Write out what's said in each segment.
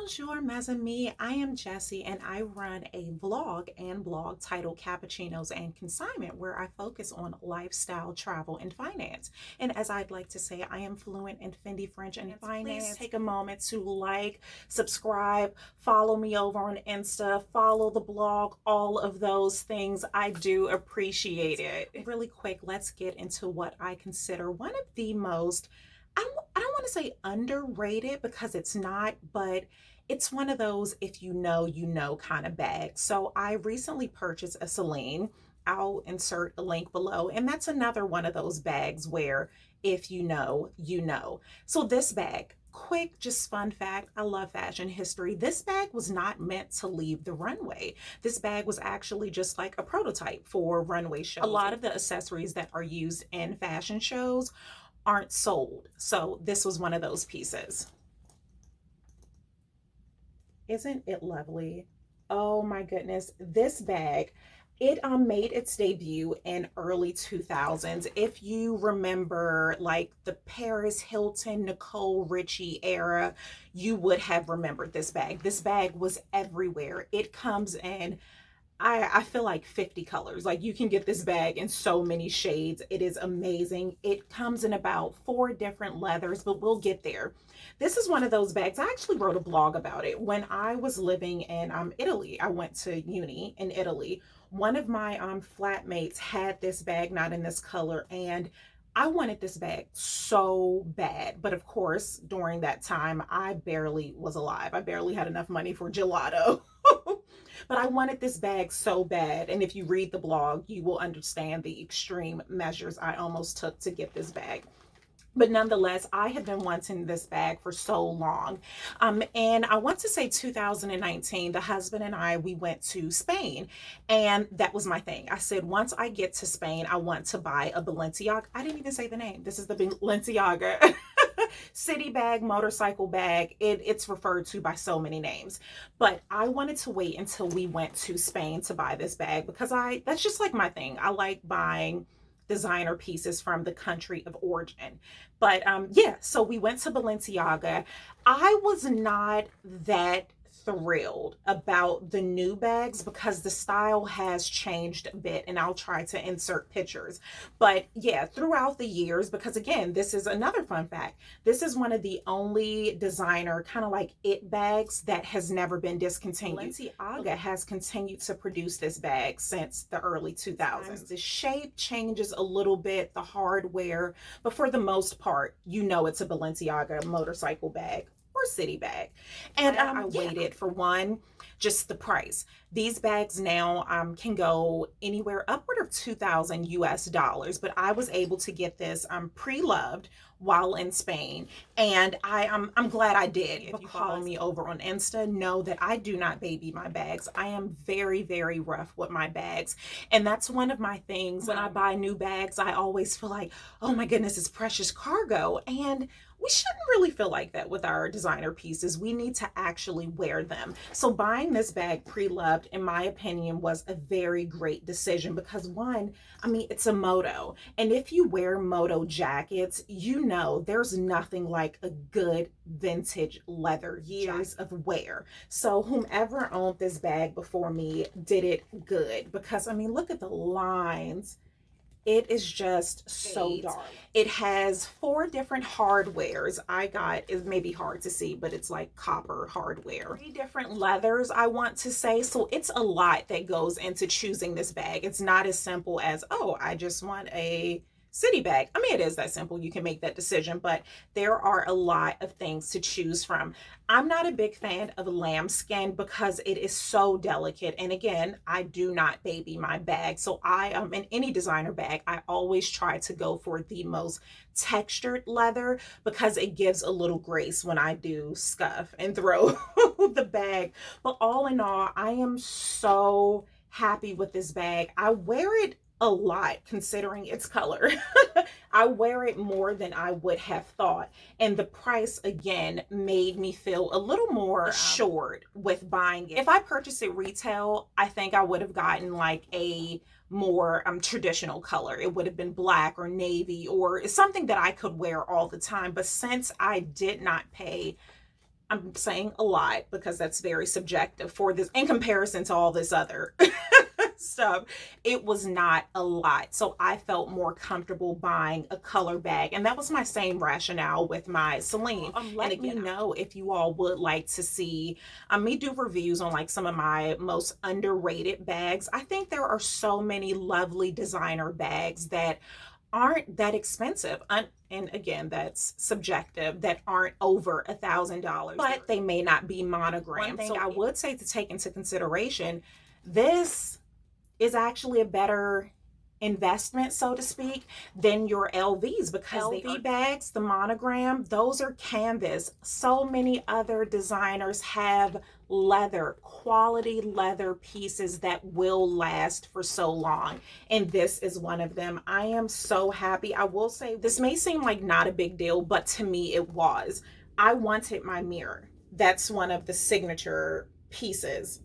Bonjour, mes amis. I am Jessie and I run a vlog and blog titled Cappuccinos and Consignment where I focus on lifestyle, travel, and finance. And as I'd like to say, I am fluent in Fendi French and finance. Please take a moment to like, subscribe, follow me over on Insta, follow the blog, all of those things. I do appreciate it. Really quick, let's get into what I consider one of the most I don't want to say underrated because it's not, but it's one of those if you know kind of bags. So I recently purchased a Celine. I'll insert a link below. And that's another one of those bags where if you know, you know. So this bag, quick, just fun fact, I love fashion history. This bag was not meant to leave the runway. This bag was actually just like a prototype for runway shows. A lot of the accessories that are used in fashion shows aren't sold. So this was one of those pieces. Isn't it lovely? Oh my goodness. This bag, it made its debut in early 2000s. If you remember like the Paris Hilton, Nicole Richie era, you would have remembered this bag. This bag was everywhere. It comes in I feel like 50 colors. Like you can get this bag in so many shades. It is amazing. It comes in about 4 different leathers, but we'll get there. This is one of those bags. I actually wrote a blog about it. When I was living in Italy, I went to uni in Italy. One of my flatmates had this bag, not in this color, and I wanted this bag so bad. But of course, during that time, I barely was alive. I barely had enough money for gelato. But I wanted this bag so bad. And if you read the blog, you will understand the extreme measures I almost took to get this bag. But nonetheless, I have been wanting this bag for so long. And I want to say 2019, the husband and I, we went to Spain. And that was my thing. I said, once I get to Spain, I want to buy a Balenciaga. I didn't even say the name. This is the Balenciaga city bag, motorcycle bag. It's referred to by so many names. But I wanted to wait until we went to Spain to buy this bag because that's just like my thing. I like buying designer pieces from the country of origin. But yeah, so we went to Balenciaga. I was not that thrilled about the new bags because the style has changed a bit, and I'll try to insert pictures. But yeah, throughout the years, because again, this is another fun fact, this is one of the only designer kind of like it bags that has never been discontinued. Balenciaga has continued to produce this bag since the early 2000s. The shape changes a little bit, the hardware, but for the most part, you know it's a Balenciaga motorcycle bag or city bag. And I waited for one, just the price. These bags now can go anywhere upward of 2,000 US dollars, but I was able to get this pre-loved while in Spain, and I'm glad I did. If you follow me over on Insta, know that I do not baby my bags. I am very, very rough with my bags, and that's one of my things. When I buy new bags, I always feel like, oh my goodness, it's precious cargo, and we shouldn't really feel like that with our designer pieces. We need to actually wear them. So buying this bag pre-loved, in my opinion, was a very great decision because one, I mean, it's a moto. And if you wear moto jackets, you know there's nothing like a good vintage leather years of wear. So whomever owned this bag before me did it good because, I mean, look at the lines. It is just so dark. It has 4 different hardwares. It may be hard to see, but it's like copper hardware. 3 different leathers, I want to say. So it's a lot that goes into choosing this bag. It's not as simple as, oh, I just want a city bag. I mean, it is that simple. You can make that decision, but there are a lot of things to choose from. I'm not a big fan of lambskin because it is so delicate. And again, I do not baby my bag. So I am in any designer bag, I always try to go for the most textured leather because it gives a little grace when I do scuff and throw the bag. But all in all, I am so happy with this bag. I wear it a lot considering its color. I wear it more than I would have thought, and the price again made me feel a little more assured with buying it. If I purchased it retail, I think I would have gotten like a more traditional color. It would have been black or navy or something that I could wear all the time. But since I did not pay I'm saying a lot because that's very subjective for this in comparison to all this other stuff. It was not a lot. So I felt more comfortable buying a color bag. And that was my same rationale with my Celine. Let me know if you all would like to see me do reviews on like some of my most underrated bags. I think there are so many lovely designer bags that aren't that expensive. And again, that's subjective, that aren't over $1,000, but they may not be monogrammed. One thing I would say to take into consideration, this is actually a better investment, so to speak, than your LVs, because LV bags, the monogram, those are canvas. So many other designers have leather, quality leather pieces that will last for so long, and this is one of them. I am so happy. I will say this may seem like not a big deal, but to me it was. I wanted my mirror. That's one of the signature pieces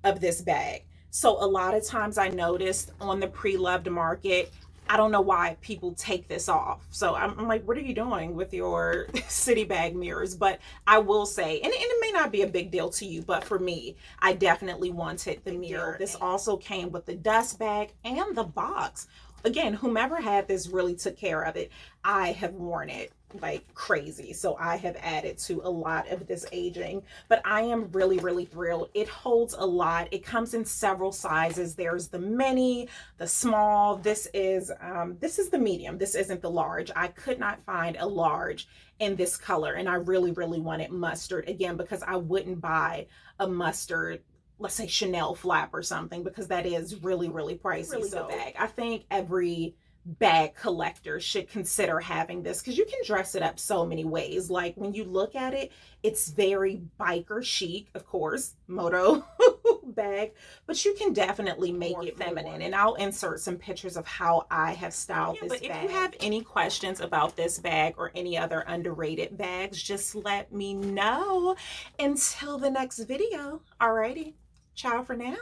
of this bag. So a lot of times I noticed on the pre-loved market, I don't know why people take this off. So I'm like, what are you doing with your city bag mirrors? But I will say, and it may not be a big deal to you, but for me, I definitely wanted the mirror. This also came with the dust bag and the box. Again, whomever had this really took care of it. I have worn it like crazy, so I have added to a lot of this aging, but I am really thrilled. It holds a lot. It comes in several sizes. There's the mini, the small. This is the medium. This isn't the large. I could not find a large in this color, and I really wanted mustard, again, because I wouldn't buy a mustard, let's say Chanel flap or something, because that is really pricey. So bag, I think every bag collector should consider having this, because you can dress it up so many ways. Like when you look at it, it's very biker chic, of course, moto bag, but you can definitely make it feminine. And I'll insert some pictures of how I have styled this bag. If you have any questions about this bag or any other underrated bags, just let me know. Until the next video, alrighty, ciao for now.